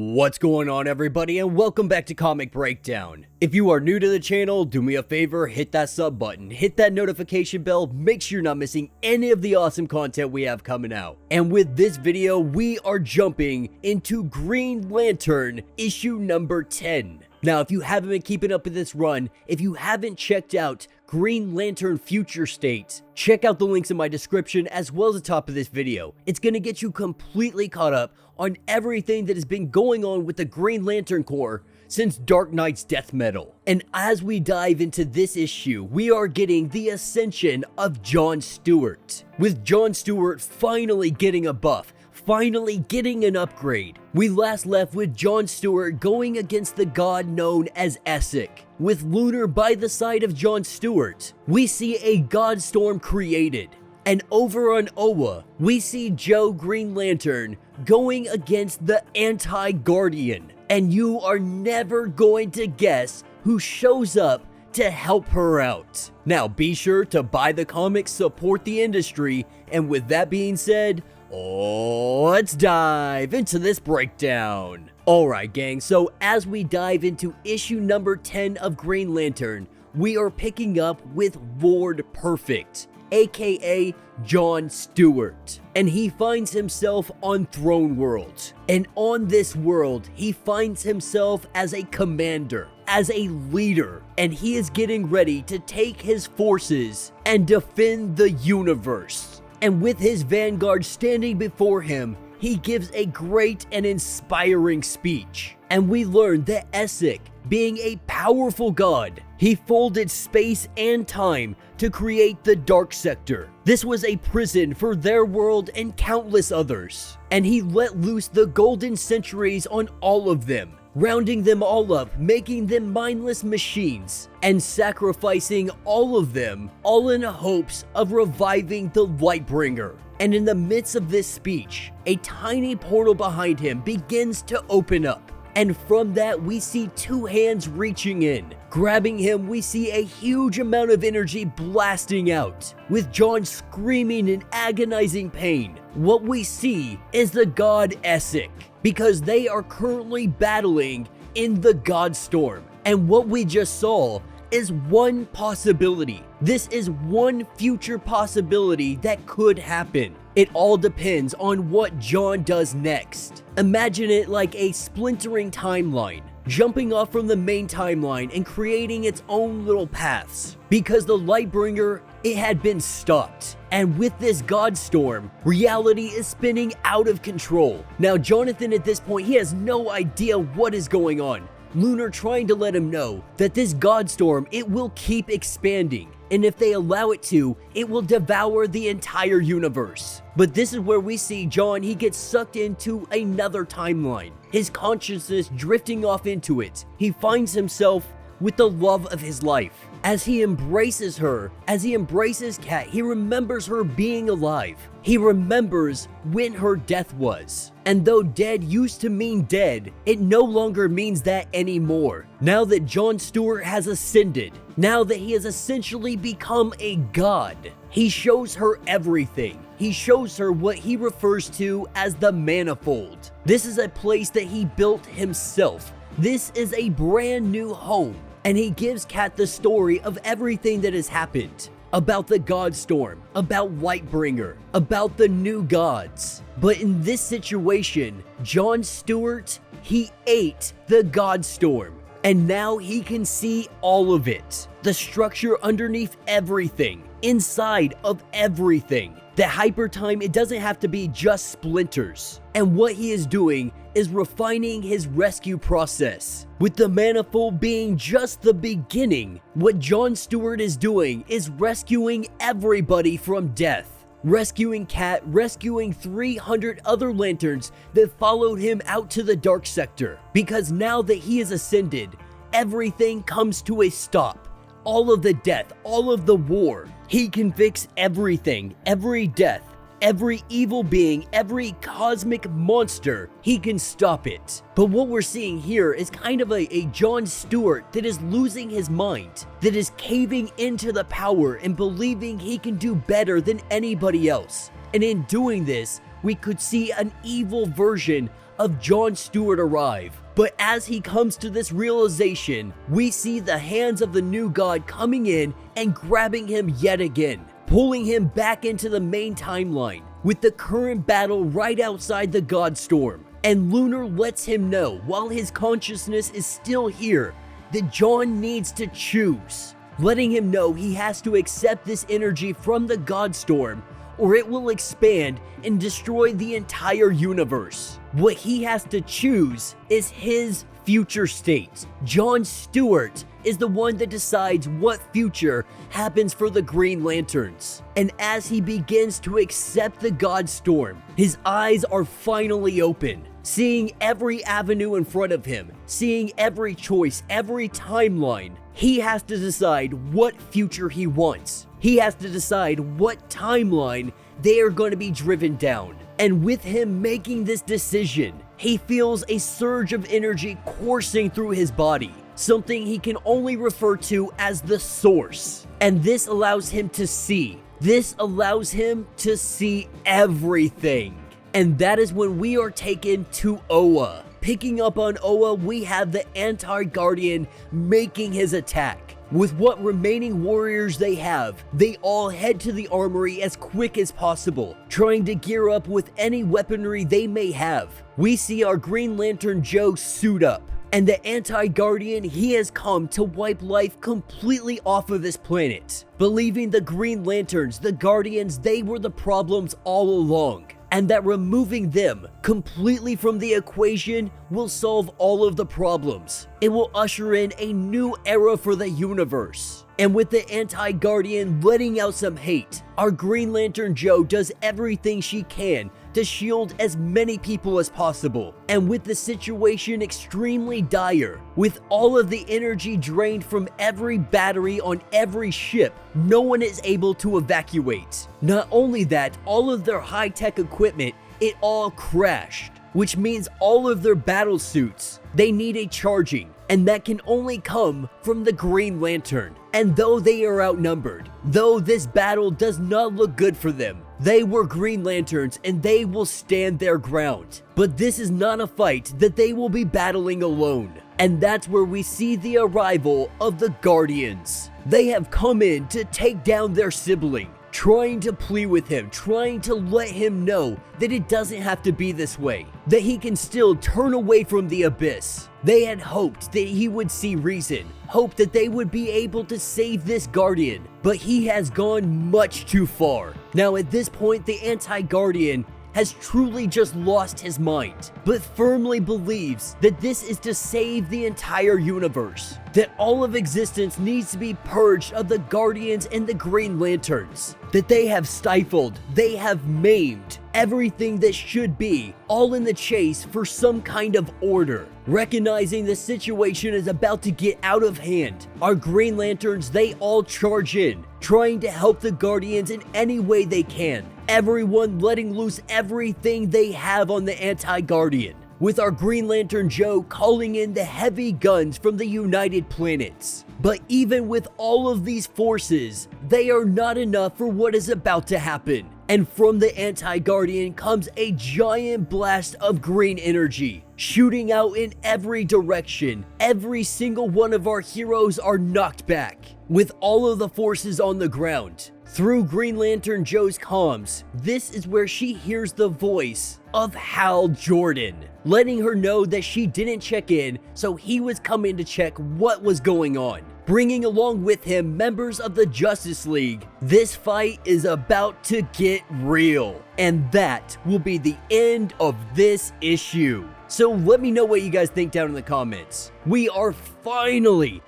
What's going on, everybody, and welcome back to Comic Breakdown. If you are new to the channel, do me a favor, hit that sub button, hit that notification bell, make sure you're not missing any of the awesome content we have coming out. And with this video, we are jumping into Green Lantern issue number 10. Now, if you haven't been keeping up with this run, if you haven't checked out Green Lantern Future State, check out the links in my description as well as the top of this video. It's going to get you completely caught up on everything that has been going on with the Green Lantern Corps since Dark Knight's death metal. And as we dive into this issue, we are getting the ascension of John Stewart, with John Stewart finally getting a buff, finally getting an upgrade. We last left with John Stewart going against the god known as Essek. With Lunar by the side of John Stewart, we see a god storm created. And over on Oa, we see Joe Green Lantern going against the Anti-Guardian. And you are never going to guess who shows up to help her out. Now be sure to buy the comics, support the industry, and with that being said, let's dive into this breakdown. Alright gang, so as we dive into issue number 10 of Green Lantern, we are picking up with Lord Perfect, aka John Stewart. And he finds himself on Throne World. And on this world, he finds himself as a commander, as a leader, and he is getting ready to take his forces and defend the universe. And with his vanguard standing before him, he gives a great and inspiring speech. And we learn that Essek, being a powerful god, he folded space and time to create the Dark Sector. This was a prison for their world and countless others. And he let loose the golden centuries on all of them, rounding them all up, making them mindless machines, and sacrificing all of them, all in hopes of reviving the Lightbringer. And in the midst of this speech, a tiny portal behind him begins to open up. And from that, we see two hands reaching in. Grabbing him, we see a huge amount of energy blasting out, with John screaming in agonizing pain. What we see is the god Essek, because they are currently battling in the God Storm. And what we just saw is one possibility. This is one future possibility that could happen. It all depends on what John does next. Imagine it like a splintering timeline, jumping off from the main timeline and creating its own little paths. Because the Lightbringer, it had been stopped. And with this God Storm, reality is spinning out of control. Now Jonathan at this point, he has no idea what is going on. Lunar trying to let him know that this God Storm, it will keep expanding. And if they allow it to, it will devour the entire universe. But this is where we see John, he gets sucked into another timeline. His consciousness drifting off into it. He finds himself with the love of his life. As he embraces her, as he embraces Kat, he remembers her being alive. He remembers when her death was. And though dead used to mean dead, it no longer means that anymore. Now that John Stewart has ascended, now that he has essentially become a god, he shows her everything. He shows her what he refers to as the Manifold. This is a place that he built himself. This is a brand new home. And he gives Kat the story of everything that has happened. About the God Storm, about Lightbringer, about the new gods. But in this situation, John Stewart, he ate the God Storm. And now he can see all of it. The structure underneath everything, inside of everything. The hyper time, it doesn't have to be just splinters. And what he is doing is refining his rescue process. With the Manifold being just the beginning, what John Stewart is doing is rescuing everybody from death. Rescuing Kat, rescuing 300 other lanterns that followed him out to the Dark Sector. Because now that he is ascended, everything comes to a stop. All of the death, all of the war. He can fix everything, every death, every evil being, every cosmic monster. He can stop it. But what we're seeing here is kind of a John Stewart that is losing his mind, that is caving into the power and believing he can do better than anybody else. And in doing this, we could see an evil version of John Stewart arrive. But as he comes to this realization, we see the hands of the new god coming in and grabbing him yet again, pulling him back into the main timeline, with the current battle right outside the God Storm. And Lunar lets him know, while his consciousness is still here, that John needs to choose, letting him know he has to accept this energy from the God Storm, or it will expand and destroy the entire universe. What he has to choose is his future state. John Stewart is the one that decides what future happens for the Green Lanterns. And as he begins to accept the God Storm, his eyes are finally open, seeing every avenue in front of him, seeing every choice, every timeline. He has to decide what future he wants. He has to decide what timeline they are going to be driven down. And with him making this decision, he feels a surge of energy coursing through his body, something he can only refer to as the source. And this allows him to see. This allows him to see everything. And that is when we are taken to Oa. Picking up on Oa, we have the Anti-Guardian making his attack. With what remaining warriors they have, they all head to the armory as quick as possible, trying to gear up with any weaponry they may have. We see our Green Lantern Joe suit up, and the Anti-Guardian, he has come to wipe life completely off of this planet, believing the Green Lanterns, the Guardians, they were the problems all along, and that removing them completely from the equation will solve all of the problems. It will usher in a new era for the universe. And with the Anti-Guardian letting out some hate, our Green Lantern Joe does everything she can to shield as many people as possible. And with the situation extremely dire, with all of the energy drained from every battery on every ship, no one is able to evacuate. Not only that, all of their high-tech equipment, it all crashed, which means all of their battle suits, they need a charging, and that can only come from the Green Lantern. And though they are outnumbered, though this battle does not look good for them, they were Green Lanterns and they will stand their ground. But this is not a fight that they will be battling alone. And that's where we see the arrival of the Guardians. They have come in to take down their sibling, trying to plead with him, trying to let him know that it doesn't have to be this way, that he can still turn away from the abyss. They had hoped that he would see reason, hoped that they would be able to save this Guardian, but he has gone much too far. Now at this point, the Anti-Guardian has truly just lost his mind, but firmly believes that this is to save the entire universe, that all of existence needs to be purged of the Guardians and the Green Lanterns, that they have stifled, they have maimed everything that should be, all in the chase for some kind of order. Recognizing the situation is about to get out of hand, our Green Lanterns, they all charge in, trying to help the Guardians in any way they can. Everyone letting loose everything they have on the Anti-Guardian, with our Green Lantern Joe calling in the heavy guns from the United Planets. But even with all of these forces, they are not enough for what is about to happen. And from the Anti-Guardian comes a giant blast of green energy, shooting out in every direction. Every single one of our heroes are knocked back, with all of the forces on the ground. Through Green Lantern Joe's comms, this is where she hears the voice of Hal Jordan, letting her know that she didn't check in, so he was coming to check what was going on, bringing along with him members of the Justice League. This fight is about to get real, and that will be the end of this issue. So let me know what you guys think down in the comments. We are finally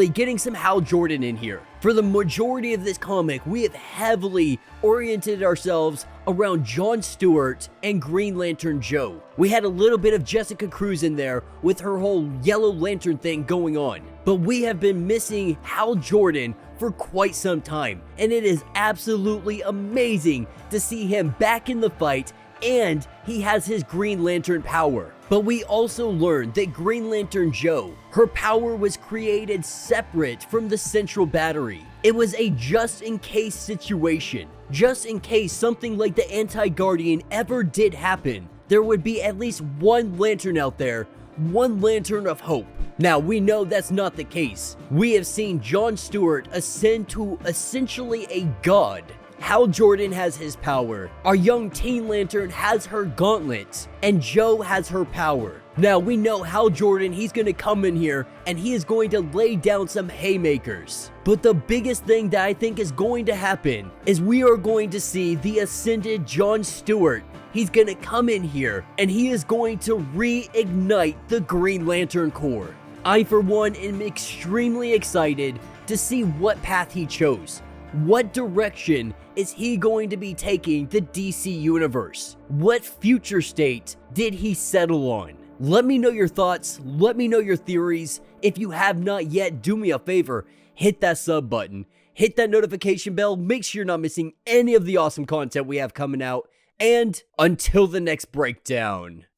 getting some Hal Jordan in here. For the majority of this comic, we have heavily oriented ourselves around John Stewart and Green Lantern Joe. We had a little bit of Jessica Cruz in there with her whole Yellow Lantern thing going on, but we have been missing Hal Jordan for quite some time, and it is absolutely amazing to see him back in the fight, and he has his Green Lantern power. But we also learned that Green Lantern Joe, her power was created separate from the central battery. It was a just-in-case situation. Just in case something like the Anti-Guardian ever did happen, there would be at least one lantern out there, one lantern of hope. Now, we know that's not the case. We have seen Jon Stewart ascend to essentially a god. Hal Jordan has his power, our young teen lantern has her gauntlets, and Jo has her power. Now, we know Hal Jordan, he's going to come in here and he is going to lay down some haymakers. But the biggest thing that I think is going to happen is we are going to see the ascended Jon Stewart. He's going to come in here and he is going to reignite the Green Lantern Corps. I, for one, am extremely excited to see what path he chose. What direction is he going to be taking the DC universe? What future state did he settle on? Let me know your thoughts, let me know your theories. If you have not yet, do me a favor, hit that sub button, hit that notification bell, make sure you're not missing any of the awesome content we have coming out, and until the next breakdown.